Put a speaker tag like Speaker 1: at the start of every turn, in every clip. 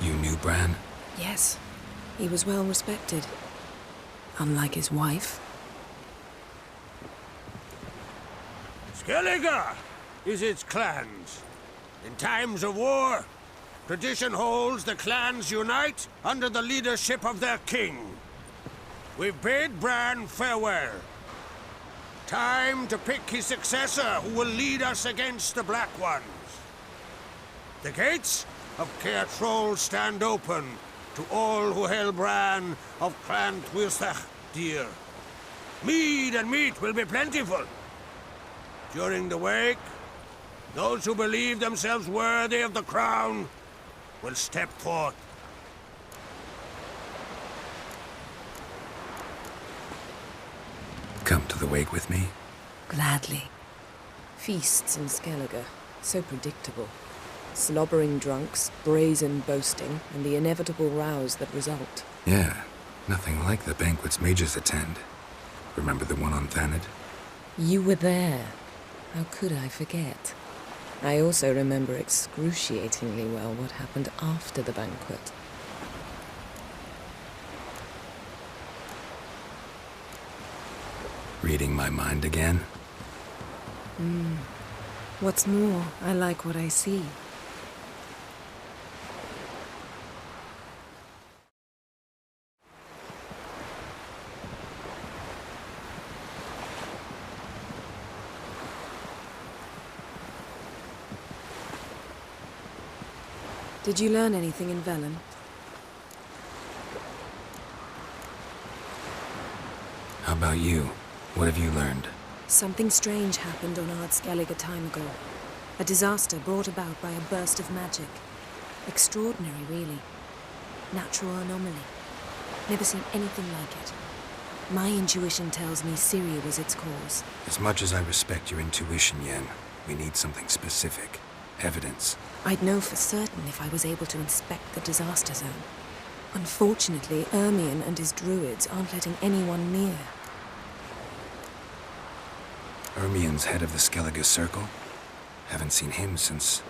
Speaker 1: You knew Bran?
Speaker 2: Yes, he was well respected. Unlike his wife.
Speaker 3: Skellige is its clans. In times of war, tradition holds the clans unite under the leadership of their king. We've bid Bran farewell. Time to pick his successor who will lead us against the Black Ones. The gates of Kaer stand open to all who hail Bran of Clan Twisach dear. Mead and meat will be plentiful. During the wake, those who believe themselves worthy of the crown will step forth.
Speaker 1: Come to the wake with me?
Speaker 2: Gladly. Feasts in Skellige, so predictable. Slobbering drunks, brazen boasting, and the inevitable rows that result.
Speaker 1: Yeah, nothing like the banquets mages attend. Remember the one on Thanedd?
Speaker 2: You were there. How could I forget? I also remember excruciatingly well what happened after the banquet.
Speaker 1: Reading my mind again?
Speaker 2: What's more, I like what I see. Did you learn anything in Velen?
Speaker 1: How about you? What have you learned?
Speaker 2: Something strange happened on Ard Skellige a time ago. A disaster brought about by a burst of magic. Extraordinary, really. Natural anomaly. Never seen anything like it. My intuition tells me Ciri was its cause.
Speaker 1: As much as I respect your intuition, Yen, we need something specific. Evidence.
Speaker 2: I'd know for certain if I was able to inspect the disaster zone. Unfortunately, Ermion and his druids aren't letting anyone near.
Speaker 1: Ermion's head of the Skellige Circle? Haven't seen him since...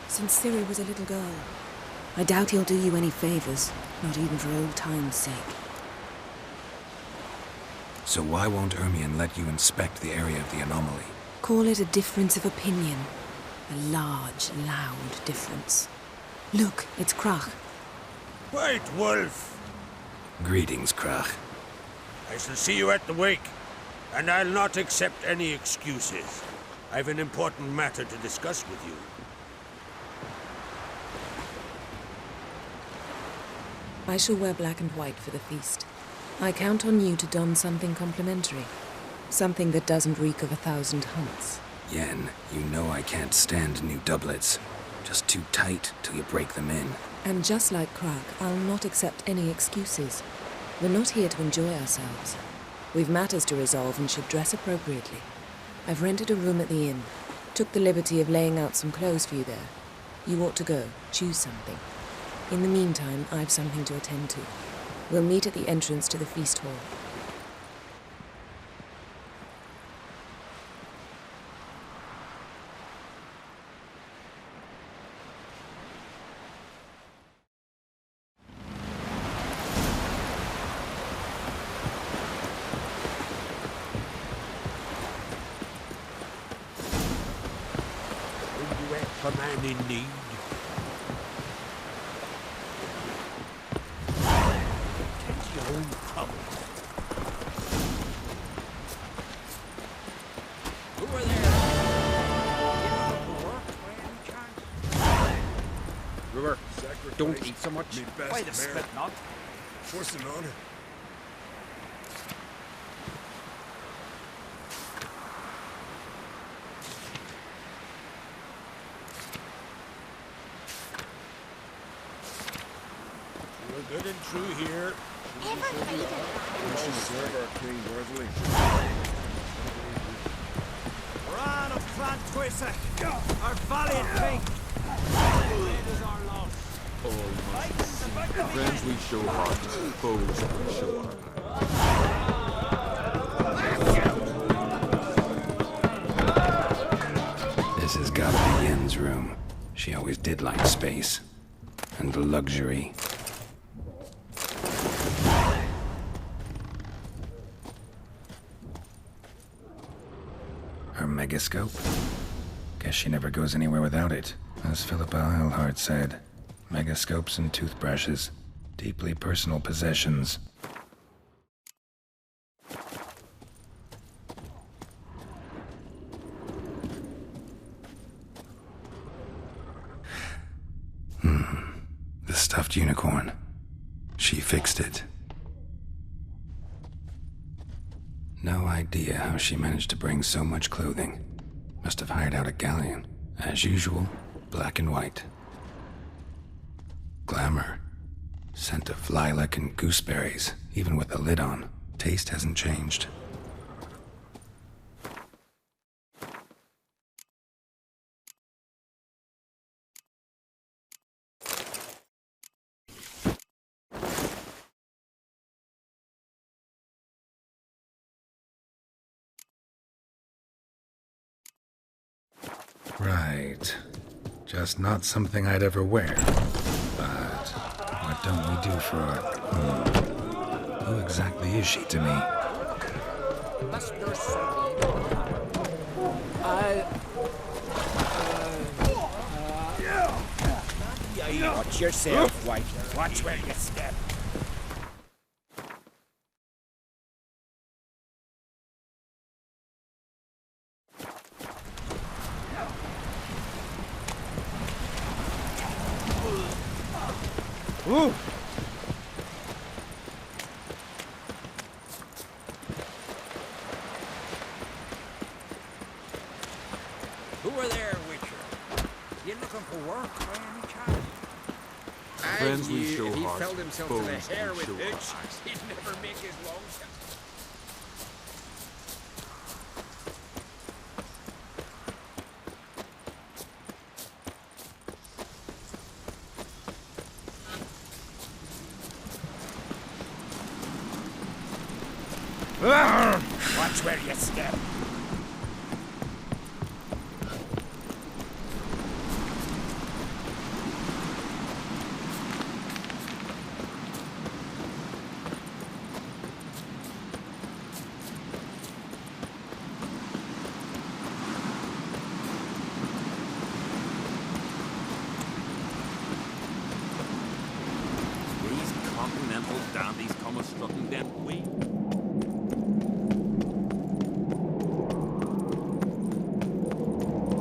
Speaker 2: Since Ciri was a little girl. I doubt he'll do you any favors, not even for old time's sake.
Speaker 1: So why won't Ermion let you inspect the area of the anomaly?
Speaker 2: Call it a difference of opinion. A large, loud difference. Look, it's Krach.
Speaker 3: White Wolf!
Speaker 1: Greetings, Krach.
Speaker 3: I shall see you at the wake, and I'll not accept any excuses. I've an important matter to discuss with you.
Speaker 2: I shall wear black and white for the feast. I count on you to don something complimentary. Something that doesn't reek of 1,000 hunts.
Speaker 1: Yen, you know I can't stand new doublets. Just too tight till you break them in.
Speaker 2: And just like Krach, I'll not accept any excuses. We're not here to enjoy ourselves. We've matters to resolve and should dress appropriately. I've rented a room at the inn. Took the liberty of laying out some clothes for you there. You ought to go. Choose something. In the meantime, I've something to attend to. We'll meet at the entrance to the feast hall.
Speaker 3: A man in need. Take your own trouble. Who are there?
Speaker 4: River, don't eat so much.
Speaker 5: Why the spit not?
Speaker 4: Forcing on it.
Speaker 3: We're good and true here.
Speaker 4: We should serve our king worthily.
Speaker 5: Bran of Clan Twisach, our valiant king. It is our loss.
Speaker 4: Friends we show heart, foes we show
Speaker 1: This has gotta be Yen's room. She always did like space. and luxury. Her megascope? Guess she never goes anywhere without it. As Philippa Eilhart said, megascopes and toothbrushes, deeply personal possessions. The stuffed unicorn. She fixed it. No idea how she managed to bring so much clothing. Must have hired out a galleon. As usual, black and white. Glamour. Scent of lilac and gooseberries, even with the lid on. Taste hasn't changed. Right. Just not something I'd ever wear. But what don't we do for her? Who exactly is she to me?
Speaker 5: Watch yourself, wife. Watch where you step. Ooh.
Speaker 3: Who are there, Witcher? You looking for work by any chance?
Speaker 4: Friends we show
Speaker 3: if he
Speaker 4: hearts,
Speaker 3: felled himself to the
Speaker 4: foes we
Speaker 3: hair with
Speaker 4: show
Speaker 3: itch,
Speaker 4: eyes.
Speaker 3: he'd never make his long shot.
Speaker 5: Watch where you step.
Speaker 4: These continental dandies come a strutting them way.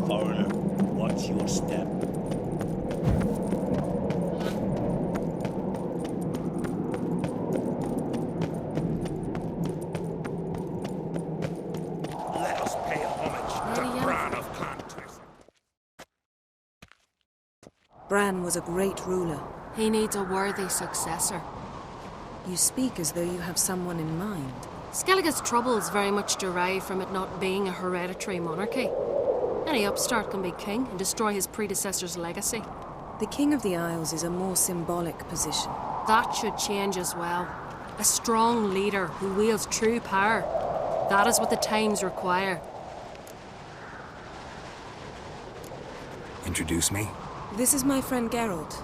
Speaker 5: Foreigner, watch your step. Let us pay homage to Bran of Clantis.
Speaker 2: Bran was a great ruler.
Speaker 6: He needs a worthy successor.
Speaker 2: You speak as though you have someone in mind.
Speaker 6: Skellige's troubles very much derive from it not being a hereditary monarchy. Any upstart can be king and destroy his predecessor's legacy.
Speaker 2: The King of the Isles is a more symbolic position.
Speaker 6: That should change as well. A strong leader who wields true power. That is what the times require.
Speaker 1: Introduce me?
Speaker 2: This is my friend Geralt,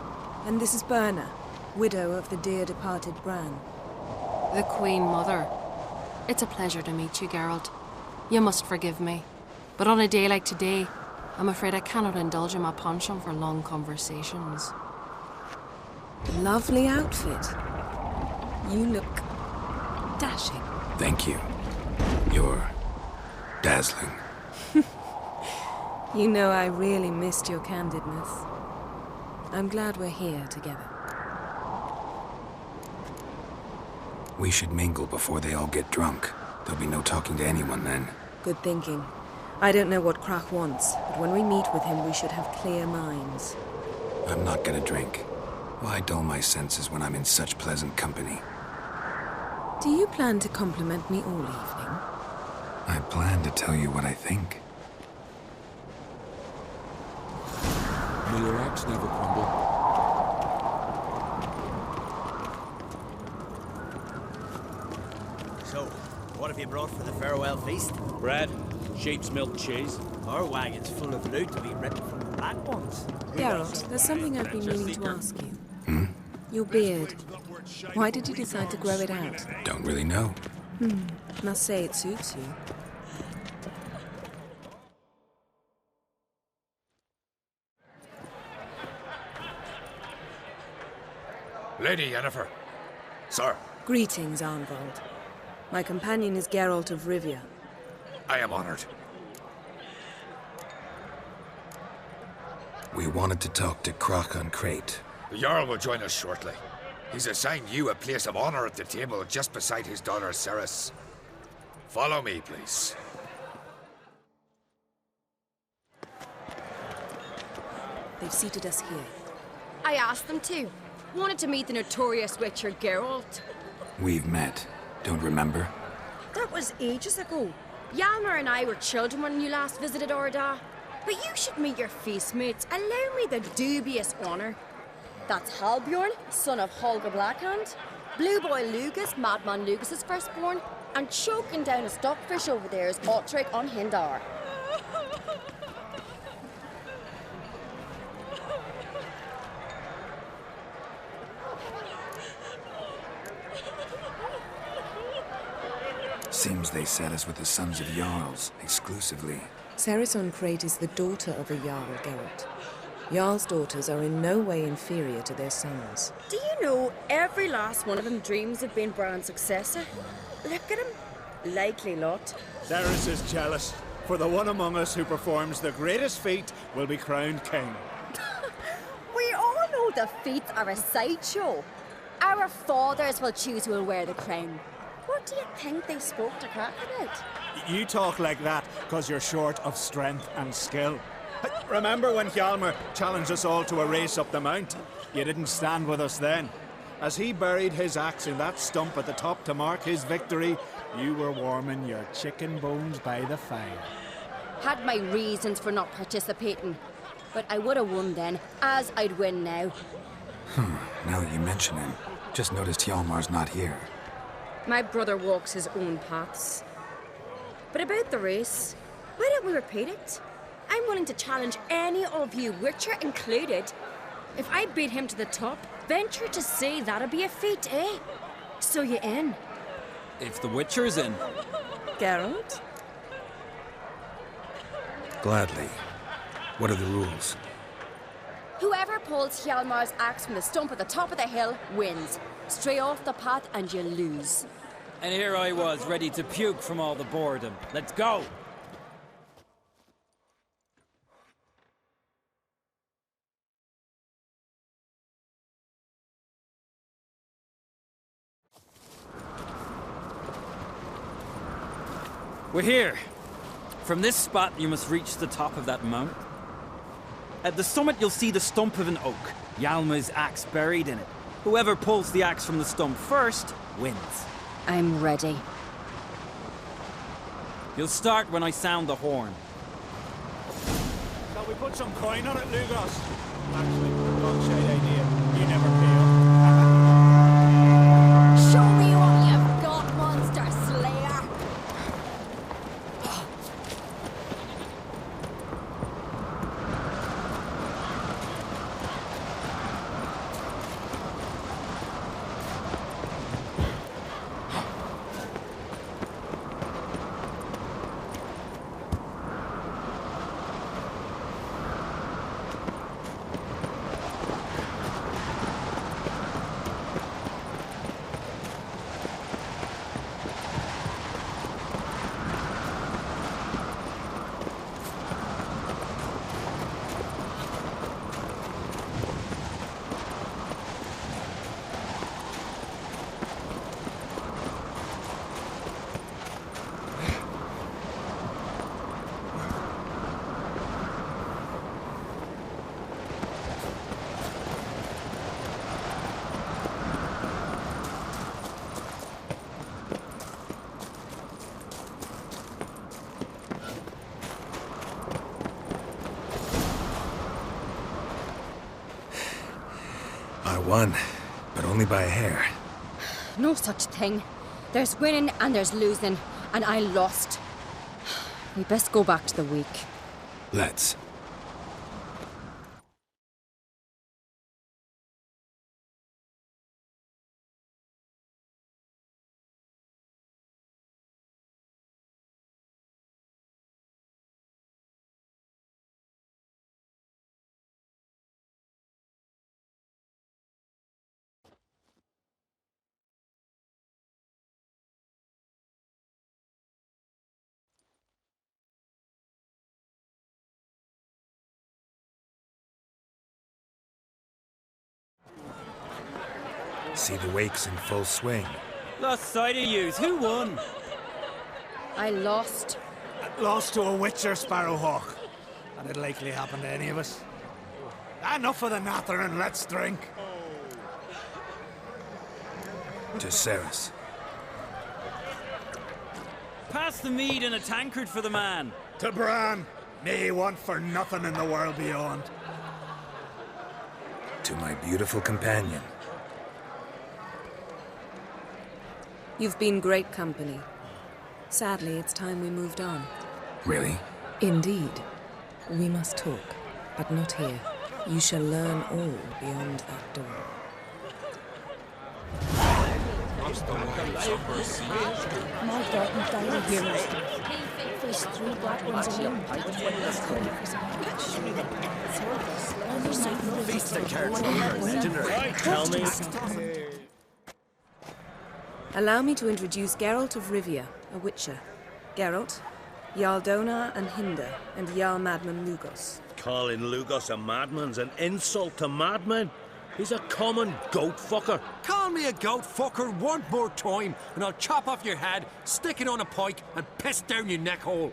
Speaker 2: and this is Birna, widow of the dear departed Bran.
Speaker 6: The Queen Mother. It's a pleasure to meet you, Geralt. You must forgive me. But on a day like today, I'm afraid I cannot indulge in my penchant for long conversations.
Speaker 2: Lovely outfit. You look dashing.
Speaker 1: Thank you. You're dazzling.
Speaker 2: You know I really missed your candidness. I'm glad we're here together.
Speaker 1: We should mingle before they all get drunk. There'll be no talking to anyone then.
Speaker 2: Good thinking. I don't know what Krach wants, but when we meet with him, we should have clear minds.
Speaker 1: I'm not gonna drink. Why dull my senses when I'm in such pleasant company?
Speaker 2: Do you plan to compliment me all evening?
Speaker 1: I plan to tell you what I think.
Speaker 4: May your axe never crumble.
Speaker 5: So, what have you brought for the farewell feast?
Speaker 7: Bread, sheep's milk cheese.
Speaker 5: Our wagon's full of loot to be ripped from the flat ones.
Speaker 2: Geralt, there's something I've been meaning to ask you. Your beard. Why did you decide to grow it out?
Speaker 1: Don't really know.
Speaker 2: Must say it suits you.
Speaker 7: Lady Yennefer. Sir,
Speaker 2: Greetings, Arnvald. My companion is Geralt of Rivia.
Speaker 7: I am honored.
Speaker 1: We wanted to talk to Croc on Crate.
Speaker 7: The Jarl will join us shortly. He's assigned you a place of honor at the table just beside his daughter Ceres. Follow me, please.
Speaker 2: They've seated us here.
Speaker 8: I asked them to. Wanted to meet the notorious witcher Geralt.
Speaker 1: We've met. Don't remember?
Speaker 8: That was ages ago. Hjalmar and I were children when you last visited Orda. But you should meet your feast mates. Allow me the dubious honor. That's Halbjorn, son of Holger Blackhand. Blue Boy Lugas, Madman Lugas's firstborn. And choking down a stockfish over there is Otric on Hindar.
Speaker 1: Seems they set us with the sons of Jarls, exclusively.
Speaker 2: Ceres on Crate is the daughter of a Jarl, Geralt. Jarl's daughters are in no way inferior to their sons.
Speaker 8: Do you know every last one of them dreams of being Bran's successor? Look at him. Likely lot.
Speaker 5: Ceres is jealous, for the one among us who performs the greatest feat will be crowned king.
Speaker 8: We all know the feats are a sideshow. Our fathers will choose who will wear the crown. What do you think they spoke to Crack about?
Speaker 5: You talk like that because you're short of strength and skill. Remember when Hjalmar challenged us all to a race up the mount? You didn't stand with us then. As he buried his axe in that stump at the top to mark his victory, you were warming your chicken bones by the fire.
Speaker 8: Had my reasons for not participating. But I would have won then, as I'd win now.
Speaker 1: Now that you mention him, just noticed Hjalmar's not here.
Speaker 8: My brother walks his own paths. But about the race, why don't we repeat it? I'm willing to challenge any of you, Witcher included. If I beat him to the top, venture to say that'd be a feat, eh? So you in?
Speaker 9: If the Witcher's in.
Speaker 2: Geralt?
Speaker 1: Gladly. What are the rules?
Speaker 8: Whoever pulls Hjalmar's axe from the stump at the top of the hill wins. Stray off the path and you lose.
Speaker 9: And here I was, ready to puke from all the boredom. Let's go! We're here. From this spot, you must reach the top of that mount. At the summit, you'll see the stump of an oak. Hjalmar's axe buried in it. Whoever pulls the axe from the stump first, wins.
Speaker 8: I'm ready.
Speaker 9: You'll start when I sound the horn.
Speaker 5: Shall we put some coin on it, Lugos? Actually, dog shade idea. You never pay up.
Speaker 8: Show me what you've got, monster slayer!
Speaker 1: I won, but only by a hair.
Speaker 8: No such thing. There's winning and there's losing, and I lost. We best go back to the week.
Speaker 1: Let's. See the wakes in full swing.
Speaker 9: Lost sight of yous. Who won?
Speaker 8: I lost.
Speaker 5: Lost to a witcher, Sparrowhawk. And it'll likely happen to any of us. Enough of the natter and let's drink.
Speaker 1: To Ceres.
Speaker 9: Pass the mead and a tankard for the man.
Speaker 5: To Bran. May he want for nothing in the world beyond.
Speaker 1: To my beautiful companion.
Speaker 2: You've been great company. Sadly, it's time we moved on.
Speaker 1: Really?
Speaker 2: Indeed. We must talk, but not here. You shall learn all beyond that door.
Speaker 10: My dark diary heroes. Face 3 black ones alone.
Speaker 3: Tell me.
Speaker 2: Allow me to introduce Geralt of Rivia, a witcher. Geralt, Jarl Donar and Hinder, and Jarl Madman Lugos.
Speaker 11: Calling Lugos a madman's an insult to madmen. He's a common goat fucker.
Speaker 3: Call me a goat fucker one more time, and I'll chop off your head, stick it on a pike, and piss down your neck hole.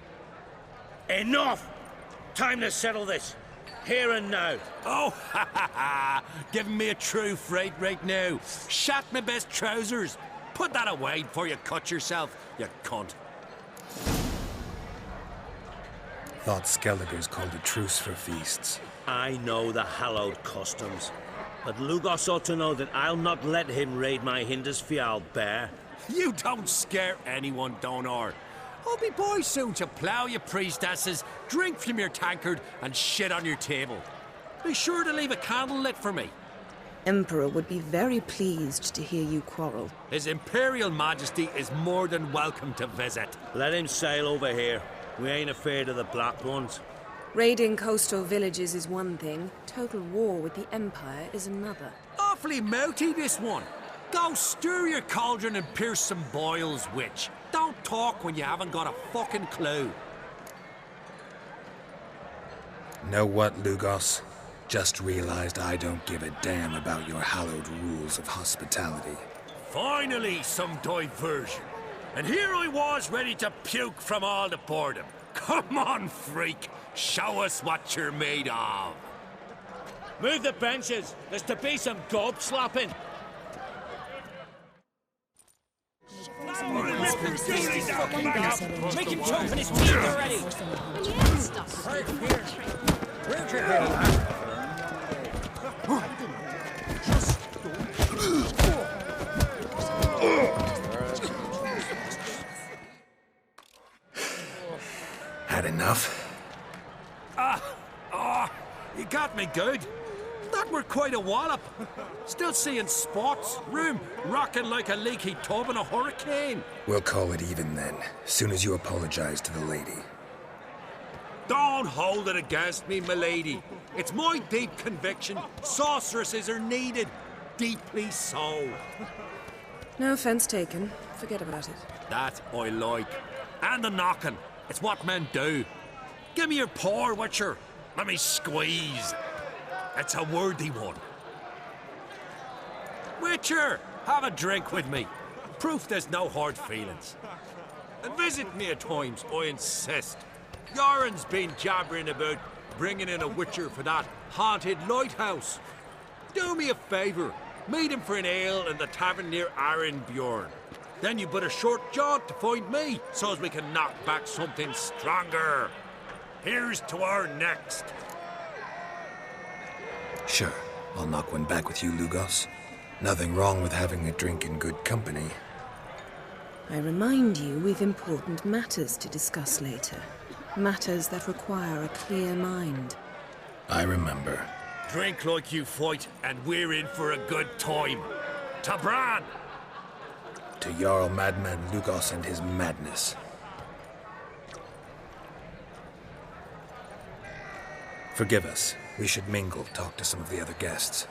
Speaker 11: Enough! Time to settle this. Here and now.
Speaker 3: Oh, ha ha ha! Giving me a true fright right now. Shat my best trousers. Put that away before you cut yourself, you cunt.
Speaker 1: Thought Skellige's called a truce for feasts.
Speaker 11: I know the hallowed customs. But Lugos ought to know that I'll not let him raid my Hindisfial bear.
Speaker 3: You don't scare anyone, Donar. I'll be boy soon to plough your priestesses, drink from your tankard, and shit on your table. Be sure to leave a candle lit for me.
Speaker 2: Emperor would be very pleased to hear you quarrel.
Speaker 3: His Imperial Majesty is more than welcome to visit.
Speaker 11: Let him sail over here. We ain't afraid of the Black Ones.
Speaker 2: Raiding coastal villages is one thing. Total war with the Empire is another.
Speaker 3: Awfully mouty, this one. Go stir your cauldron and pierce some boils, witch. Don't talk when you haven't got a fucking clue.
Speaker 1: Know what, Lugos? Just realized I don't give a damn about your hallowed rules of hospitality.
Speaker 3: Finally, some diversion. And here I was ready to puke from all the boredom. Come on, freak. Show us what you're made of.
Speaker 11: Move the benches. There's to be some gob slapping.
Speaker 9: Make him choke on his teeth already!
Speaker 3: Where'd you go?
Speaker 1: Had enough?
Speaker 3: You got me good. That were quite a wallop. Still seeing spots, room rocking like a leaky tub in a hurricane.
Speaker 1: We'll call it even then, soon as you apologize to the lady.
Speaker 3: Don't hold it against me, milady. It's my deep conviction sorceresses are needed. Deeply so.
Speaker 2: No offense taken. Forget about it.
Speaker 3: That I like. And the knocking. It's what men do. Give me your paw, Witcher. Let me squeeze. It's a worthy one. Witcher, have a drink with me. Proof there's no hard feelings. And visit me at times, I insist. Yoren's been jabbering about bringing in a Witcher for that haunted lighthouse. Do me a favour. Meet him for an ale in the tavern near Arenbjorn. Then you but a short jaunt to find me, so as we can knock back something stronger. Here's to our next.
Speaker 1: Sure, I'll knock one back with you, Lugos. Nothing wrong with having a drink in good company.
Speaker 2: I remind you we've important matters to discuss later. Matters that require a clear mind.
Speaker 1: I remember.
Speaker 3: Drink like you fight, and we're in for a good time. To Bran!
Speaker 1: To Jarl Madman Lugos and his madness. Forgive us. We should mingle, talk to some of the other guests.